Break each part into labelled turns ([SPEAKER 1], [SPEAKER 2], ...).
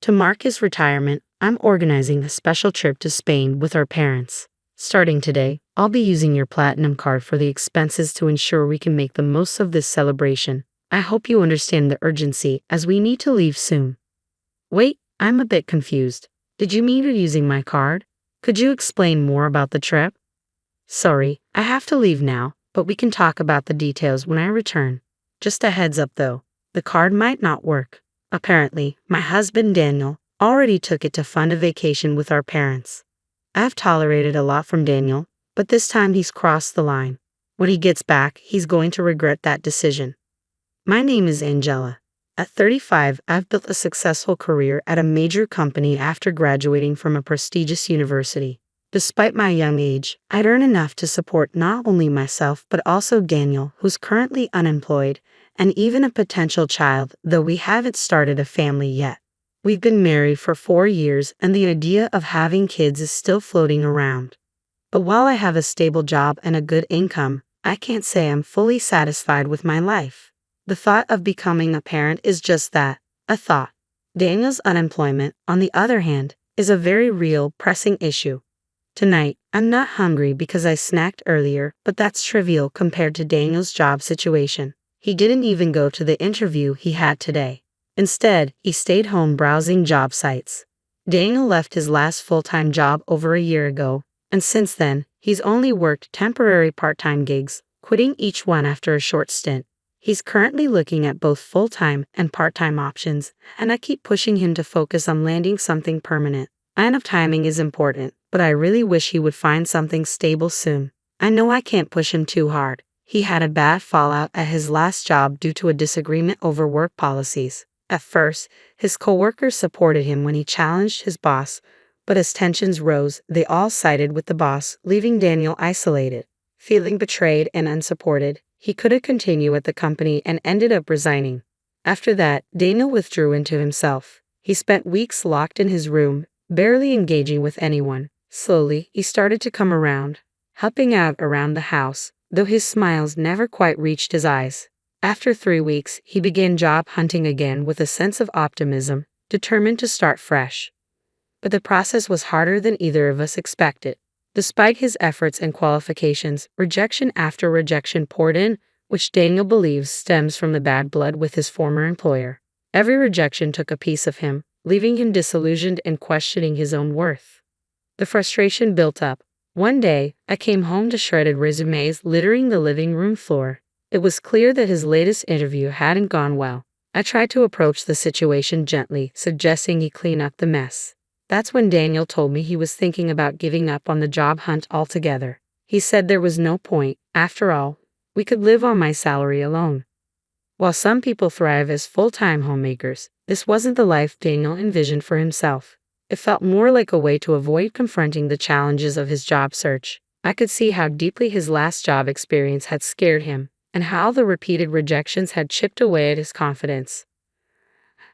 [SPEAKER 1] To mark his retirement, I'm organizing a special trip to Spain with our parents. Starting today, I'll be using your platinum card for the expenses to ensure we can make the most of this celebration. I hope you understand the urgency as we need to leave soon. Wait, I'm a bit confused. Did you mean you're using my card? Could you explain more about the trip? Sorry, I have to leave now, but we can talk about the details when I return. Just a heads up though, the card might not work. Apparently, my husband Daniel already took it to fund a vacation with our parents. I've tolerated a lot from Daniel, but this time he's crossed the line. When he gets back, he's going to regret that decision. My name is Angela. At 35, I've built a successful career at a major company after graduating from a prestigious university. Despite my young age, I'd earn enough to support not only myself but also Daniel, who's currently unemployed, and even a potential child, though we haven't started a family yet. We've been married for 4 years and the idea of having kids is still floating around. But while I have a stable job and a good income, I can't say I'm fully satisfied with my life. The thought of becoming a parent is just that, a thought. Daniel's unemployment, on the other hand, is a very real, pressing issue. Tonight, I'm not hungry because I snacked earlier, but that's trivial compared to Daniel's job situation. He didn't even go to the interview he had today. Instead, he stayed home browsing job sites. Daniel left his last full-time job over a year ago, and since then, he's only worked temporary part-time gigs, quitting each one after a short stint. He's currently looking at both full-time and part-time options, and I keep pushing him to focus on landing something permanent. I know timing is important, but I really wish he would find something stable soon. I know I can't push him too hard. He had a bad fallout at his last job due to a disagreement over work policies. At first, his coworkers supported him when he challenged his boss, but as tensions rose, they all sided with the boss, leaving Daniel isolated. Feeling betrayed and unsupported, he couldn't continue at the company and ended up resigning. After that, Daniel withdrew into himself. He spent weeks locked in his room, barely engaging with anyone. Slowly, he started to come around, helping out around the house, though his smiles never quite reached his eyes. After 3 weeks, he began job hunting again with a sense of optimism, determined to start fresh. But the process was harder than either of us expected. Despite his efforts and qualifications, rejection after rejection poured in, which Daniel believes stems from the bad blood with his former employer. Every rejection took a piece of him, leaving him disillusioned and questioning his own worth. The frustration built up. One day, I came home to shredded resumes littering the living room floor. It was clear that his latest interview hadn't gone well. I tried to approach the situation gently, suggesting he clean up the mess. That's when Daniel told me he was thinking about giving up on the job hunt altogether. He said there was no point. After all, we could live on my salary alone. While some people thrive as full-time homemakers, this wasn't the life Daniel envisioned for himself. It felt more like a way to avoid confronting the challenges of his job search. I could see how deeply his last job experience had scared him, and how the repeated rejections had chipped away at his confidence.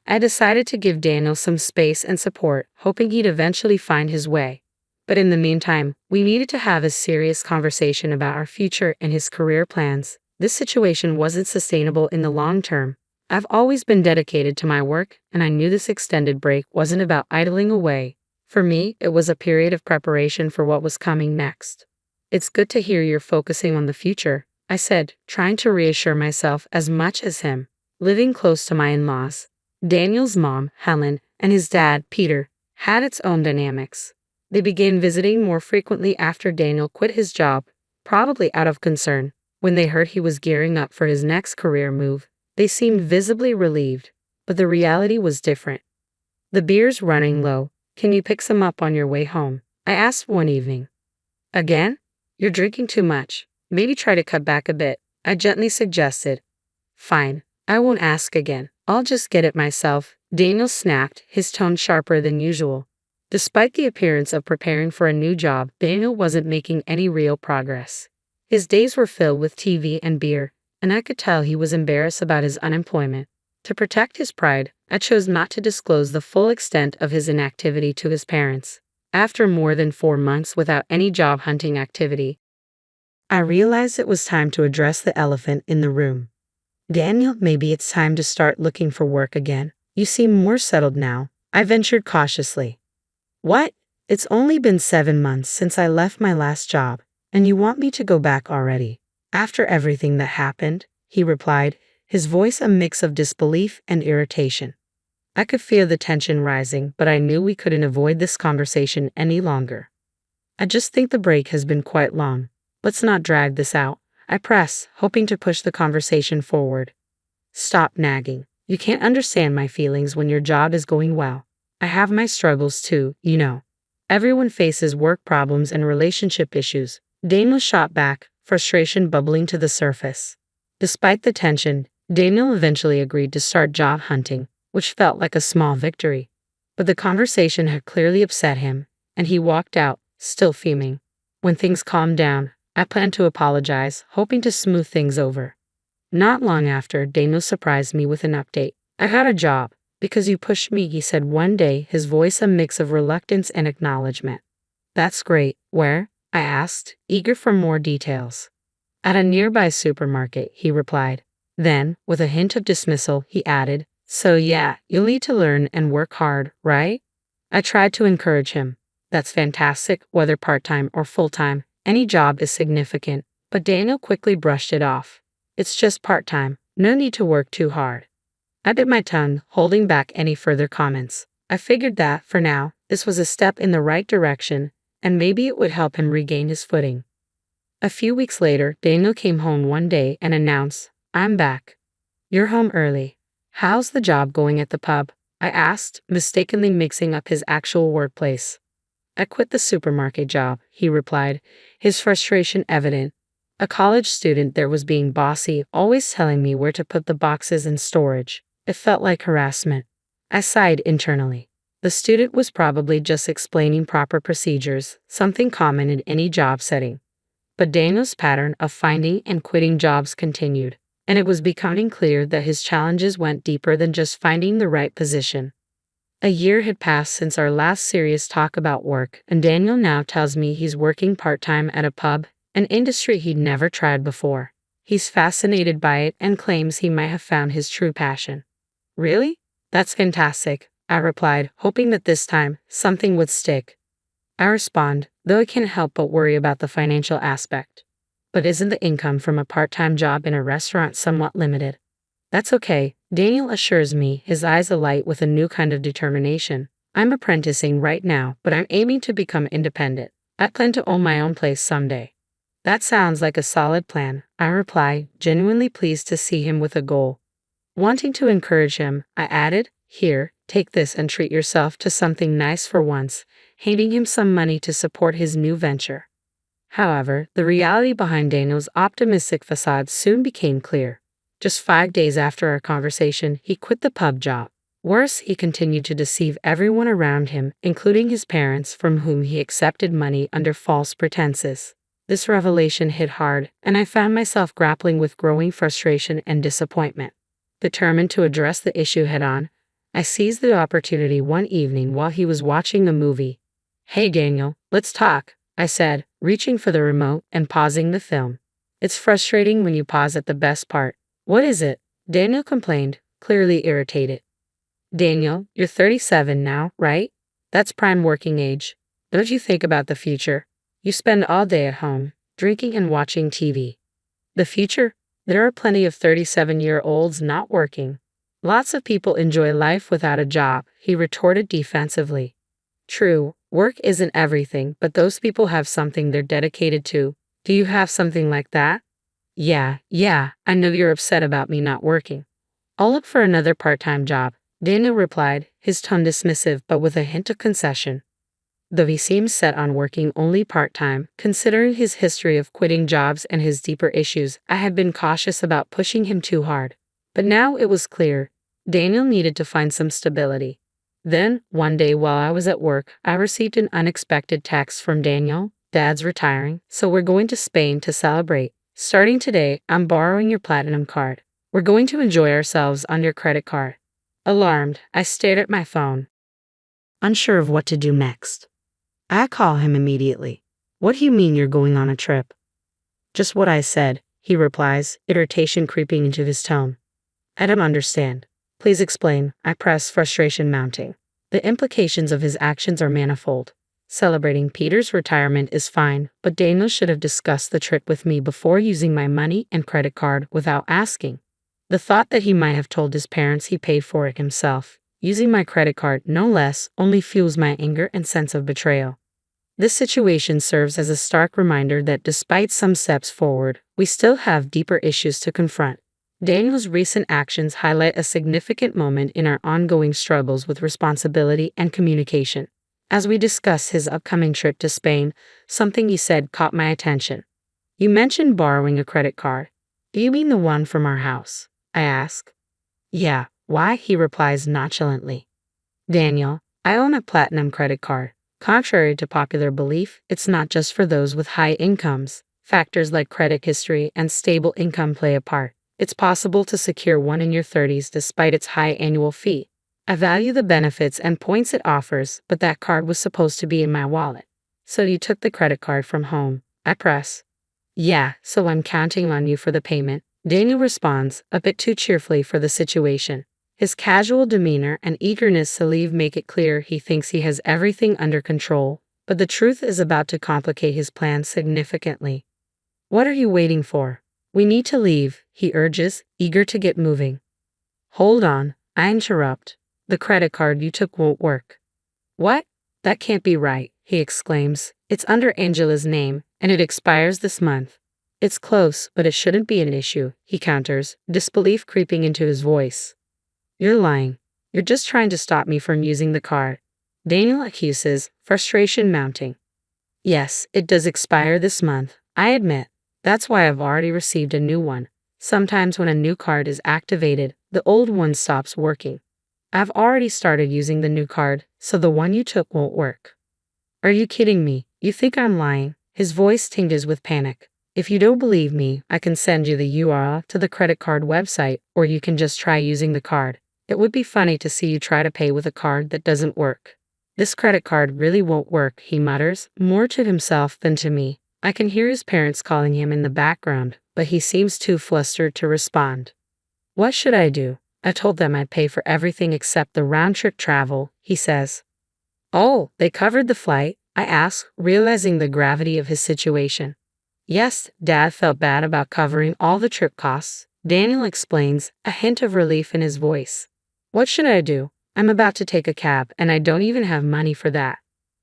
[SPEAKER 1] I decided to give Daniel some space and support, hoping he'd eventually find his way. But in the meantime, we needed to have a serious conversation about our future and his career plans. This situation wasn't sustainable in the long term. I've always been dedicated to my work, and I knew this extended break wasn't about idling away. For me, it was a period of preparation for what was coming next. It's good to hear you're focusing on the future, I said, trying to reassure myself as much as him. Living close to my in-laws, Daniel's mom, Helen, and his dad, Peter, had its own dynamics. They began visiting more frequently after Daniel quit his job, probably out of concern. When they heard he was gearing up for his next career move, they seemed visibly relieved, but the reality was different. "The beer's running low. Can you pick some up on your way home?" I asked one evening. "Again? You're drinking too much. Maybe try to cut back a bit," I gently suggested. "Fine, I won't ask again. I'll just get it myself," Daniel snapped, his tone sharper than usual. Despite the appearance of preparing for a new job, Daniel wasn't making any real progress. His days were filled with TV and beer, and I could tell he was embarrassed about his unemployment. To protect his pride, I chose not to disclose the full extent of his inactivity to his parents. After more than 4 months without any job hunting activity, I realized it was time to address the elephant in the room. "Daniel, maybe it's time to start looking for work again. You seem more settled now. I ventured cautiously. What? It's only been 7 months since I left my last job, and you want me to go back already? After everything that happened, he replied, his voice a mix of disbelief and irritation. I could feel the tension rising, but I knew we couldn't avoid this conversation any longer. I just think the break has been quite long. Let's not drag this out, I press, hoping to push the conversation forward. Stop nagging. You can't understand my feelings when your job is going well. I have my struggles too, you know. Everyone faces work problems and relationship issues. Daniel shot back, frustration bubbling to the surface. Despite the tension, Daniel eventually agreed to start job hunting, which felt like a small victory. But the conversation had clearly upset him, and he walked out, still fuming. When things calmed down, I planned to apologize, hoping to smooth things over. Not long after, Daniel surprised me with an update. I got a job. Because you pushed me, he said one day, his voice a mix of reluctance and acknowledgement. That's great. Where? I asked, eager for more details. At a nearby supermarket, he replied. Then, with a hint of dismissal, he added, so yeah, you'll need to learn and work hard, right? I tried to encourage him. That's fantastic, whether part-time or full-time, any job is significant, but Daniel quickly brushed it off. It's just part-time, no need to work too hard. I bit my tongue, holding back any further comments. I figured that, for now, this was a step in the right direction, and maybe it would help him regain his footing. A few weeks later, Daniel came home one day and announced, I'm back. You're home early. How's the job going at the pub? I asked, mistakenly mixing up his actual workplace. I quit the supermarket job, he replied, his frustration evident. A college student there was being bossy, always telling me where to put the boxes in storage. It felt like harassment. I sighed internally. The student was probably just explaining proper procedures, something common in any job setting. But Daniel's pattern of finding and quitting jobs continued, and it was becoming clear that his challenges went deeper than just finding the right position. A year had passed since our last serious talk about work, and Daniel now tells me he's working part-time at a pub, an industry he'd never tried before. He's fascinated by it and claims he might have found his true passion. Really? That's fantastic, I replied, hoping that this time, something would stick. I respond, though I can't help but worry about the financial aspect. But isn't the income from a part-time job in a restaurant somewhat limited? That's okay, Daniel assures me, his eyes alight with a new kind of determination. I'm apprenticing right now, but I'm aiming to become independent. I plan to own my own place someday. That sounds like a solid plan, I reply, genuinely pleased to see him with a goal. Wanting to encourage him, I added, here, take this and treat yourself to something nice for once, handing him some money to support his new venture. However, the reality behind Daniel's optimistic facade soon became clear. Just 5 days after our conversation, he quit the pub job. Worse, he continued to deceive everyone around him, including his parents, from whom he accepted money under false pretenses. This revelation hit hard, and I found myself grappling with growing frustration and disappointment. Determined to address the issue head-on, I seized the opportunity one evening while he was watching a movie. Hey Daniel, let's talk, I said, reaching for the remote and pausing the film. It's frustrating when you pause at the best part. What is it? Daniel complained, clearly irritated. Daniel, you're 37 now, right? That's prime working age. Don't you think about the future? You spend all day at home, drinking and watching TV. The future? There are plenty of 37-year-olds not working. Lots of people enjoy life without a job, he retorted defensively. True, work isn't everything, but those people have something they're dedicated to. Do you have something like that? Yeah, I know you're upset about me not working. I'll look for another part-time job, Daniel replied, his tone dismissive but with a hint of concession. Though he seemed set on working only part-time, considering his history of quitting jobs and his deeper issues, I had been cautious about pushing him too hard. But now it was clear, Daniel needed to find some stability. Then, one day while I was at work, I received an unexpected text from Daniel. Dad's retiring, so we're going to Spain to celebrate. Starting today, I'm borrowing your platinum card. We're going to enjoy ourselves on your credit card. Alarmed, I stared at my phone, unsure of what to do next. I call him immediately. What do you mean you're going on a trip? Just what I said, he replies, irritation creeping into his tone. I don't understand. Please explain, I press, frustration mounting. The implications of his actions are manifold. Celebrating Peter's retirement is fine, but Daniel should have discussed the trip with me before using my money and credit card without asking. The thought that he might have told his parents he paid for it himself, using my credit card no less, only fuels my anger and sense of betrayal. This situation serves as a stark reminder that despite some steps forward, we still have deeper issues to confront. Daniel's recent actions highlight a significant moment in our ongoing struggles with responsibility and communication. As we discuss his upcoming trip to Spain, something he said caught my attention. You mentioned borrowing a credit card. Do you mean the one from our house? I ask. Yeah, why? He replies nonchalantly. Daniel, I own a platinum credit card. Contrary to popular belief, it's not just for those with high incomes. Factors like credit history and stable income play a part. It's possible to secure one in your 30s despite its high annual fee. I value the benefits and points it offers, but that card was supposed to be in my wallet. So you took the credit card from home. I press. Yeah, so I'm counting on you for the payment. Daniel responds, a bit too cheerfully for the situation. His casual demeanor and eagerness to leave make it clear he thinks he has everything under control, but the truth is about to complicate his plans significantly. What are you waiting for? We need to leave, he urges, eager to get moving. Hold on, I interrupt. The credit card you took won't work. What? That can't be right, he exclaims. It's under Angela's name, and it expires this month. It's close, but it shouldn't be an issue, he counters, disbelief creeping into his voice. You're lying. You're just trying to stop me from using the card. Daniel accuses, frustration mounting. Yes, it does expire this month, I admit. That's why I've already received a new one. Sometimes when a new card is activated, the old one stops working. I've already started using the new card, so the one you took won't work. Are you kidding me? You think I'm lying? His voice tinges with panic. If you don't believe me, I can send you the URL to the credit card website, or you can just try using the card. It would be funny to see you try to pay with a card that doesn't work. This credit card really won't work, he mutters, more to himself than to me. I can hear his parents calling him in the background, but he seems too flustered to respond. What should I do? I told them I'd pay for everything except the round-trip travel, he says. Oh, they covered the flight? I ask, realizing the gravity of his situation. Yes, Dad felt bad about covering all the trip costs, Daniel explains, a hint of relief in his voice. What should I do? I'm about to take a cab, and I don't even have money for that.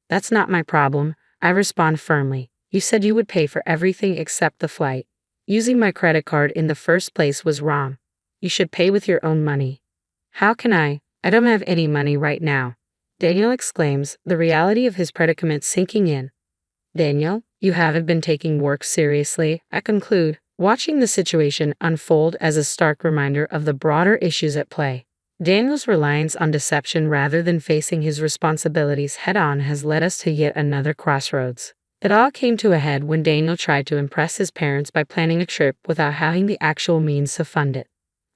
[SPEAKER 1] That's not my problem, I respond firmly. You said you would pay for everything except the flight. Using my credit card in the first place was wrong. You should pay with your own money. How can I? I don't have any money right now, Daniel exclaims, the reality of his predicament sinking in. Daniel, you haven't been taking work seriously, I conclude, watching the situation unfold as a stark reminder of the broader issues at play. Daniel's reliance on deception rather than facing his responsibilities head-on has led us to yet another crossroads. It all came to a head when Daniel tried to impress his parents by planning a trip without having the actual means to fund it.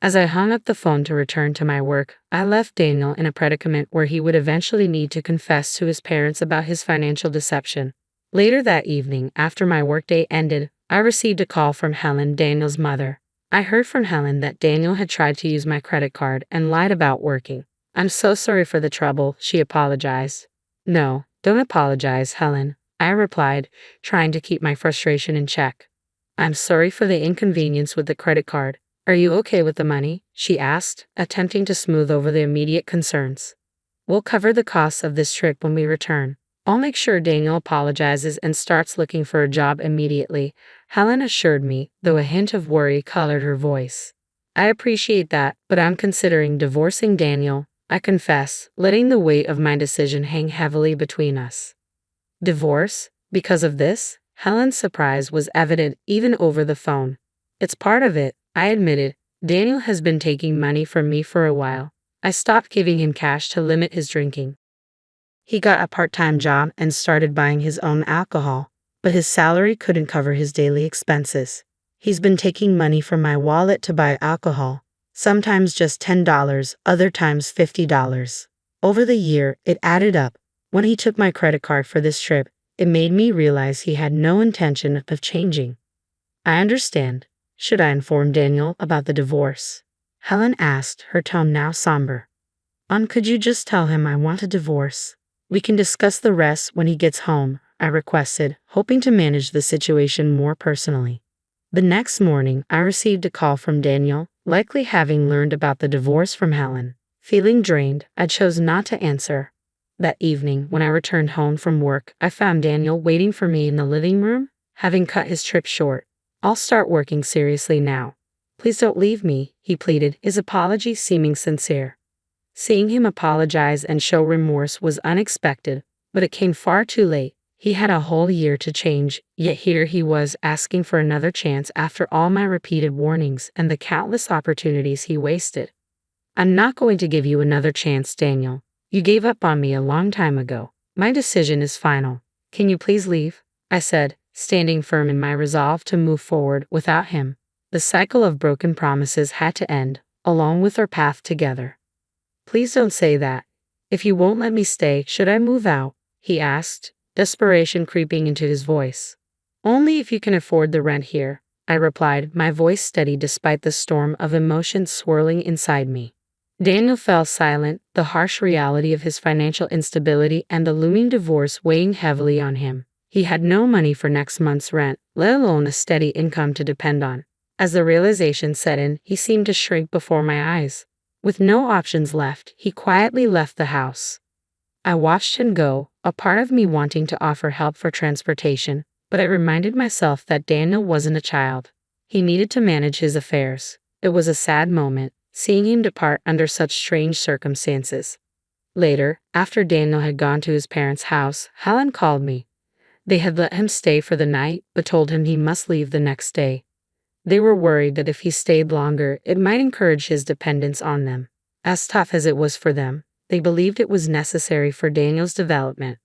[SPEAKER 1] As I hung up the phone to return to my work, I left Daniel in a predicament where he would eventually need to confess to his parents about his financial deception. Later that evening, after my workday ended, I received a call from Helen, Daniel's mother. I heard from Helen that Daniel had tried to use my credit card and lied about working. I'm so sorry for the trouble, she apologized. No, don't apologize, Helen, I replied, trying to keep my frustration in check. I'm sorry for the inconvenience with the credit card. Are you okay with the money? She asked, attempting to smooth over the immediate concerns. We'll cover the costs of this trip when we return. I'll make sure Daniel apologizes and starts looking for a job immediately, Helen assured me, though a hint of worry colored her voice. I appreciate that, but I'm considering divorcing Daniel, I confess, letting the weight of my decision hang heavily between us. Divorce? Because of this? Helen's surprise was evident even over the phone. It's part of it, I admitted. Daniel has been taking money from me for a while. I stopped giving him cash to limit his drinking. He got a part-time job and started buying his own alcohol, but his salary couldn't cover his daily expenses. He's been taking money from my wallet to buy alcohol, sometimes just $10, other times $50. Over the year, it added up. When he took my credit card for this trip, it made me realize he had no intention of changing. I understand. Should I inform Daniel about the divorce? Helen asked, her tone now somber. Could you just tell him I want a divorce? We can discuss the rest when he gets home, I requested, hoping to manage the situation more personally. The next morning, I received a call from Daniel, likely having learned about the divorce from Helen. Feeling drained, I chose not to answer. That evening, when I returned home from work, I found Daniel waiting for me in the living room, having cut his trip short. I'll start working seriously now. Please don't leave me, he pleaded, his apology seeming sincere. Seeing him apologize and show remorse was unexpected, but it came far too late. He had a whole year to change, yet here he was asking for another chance after all my repeated warnings and the countless opportunities he wasted. I'm not going to give you another chance, Daniel. You gave up on me a long time ago. My decision is final. Can you please leave? I said, standing firm in my resolve to move forward without him. The cycle of broken promises had to end, along with our path together. Please don't say that. If you won't let me stay, should I move out? He asked, desperation creeping into his voice. Only if you can afford the rent here, I replied, my voice steady despite the storm of emotions swirling inside me. Daniel fell silent, the harsh reality of his financial instability and the looming divorce weighing heavily on him. He had no money for next month's rent, let alone a steady income to depend on. As the realization set in, he seemed to shrink before my eyes. With no options left, he quietly left the house. I watched him go, a part of me wanting to offer help for transportation, but I reminded myself that Daniel wasn't a child. He needed to manage his affairs. It was a sad moment, seeing him depart under such strange circumstances. Later, after Daniel had gone to his parents' house, Helen called me. They had let him stay for the night, but told him he must leave the next day. They were worried that if he stayed longer, it might encourage his dependence on them. As tough as it was for them, they believed it was necessary for Daniel's development.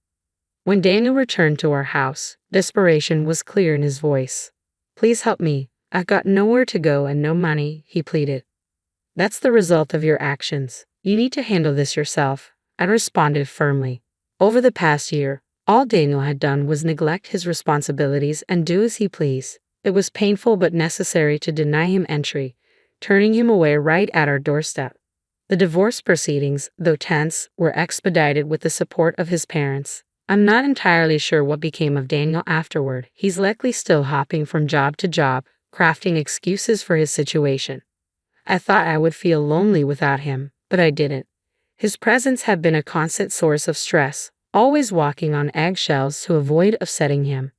[SPEAKER 1] When Daniel returned to our house, desperation was clear in his voice. Please help me. I've got nowhere to go and no money, he pleaded. That's the result of your actions. You need to handle this yourself, I responded firmly. Over the past year, all Daniel had done was neglect his responsibilities and do as he pleased. It was painful but necessary to deny him entry, turning him away right at our doorstep. The divorce proceedings, though tense, were expedited with the support of his parents. I'm not entirely sure what became of Daniel afterward. He's likely still hopping from job to job, crafting excuses for his situation. I thought I would feel lonely without him, but I didn't. His presence had been a constant source of stress, always walking on eggshells to avoid upsetting him.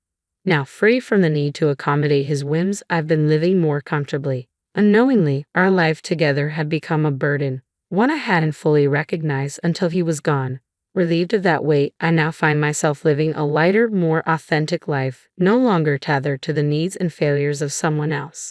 [SPEAKER 1] Now free from the need to accommodate his whims, I've been living more comfortably. Unknowingly, our life together had become a burden, one I hadn't fully recognized until he was gone. Relieved of that weight, I now find myself living a lighter, more authentic life, no longer tethered to the needs and failures of someone else.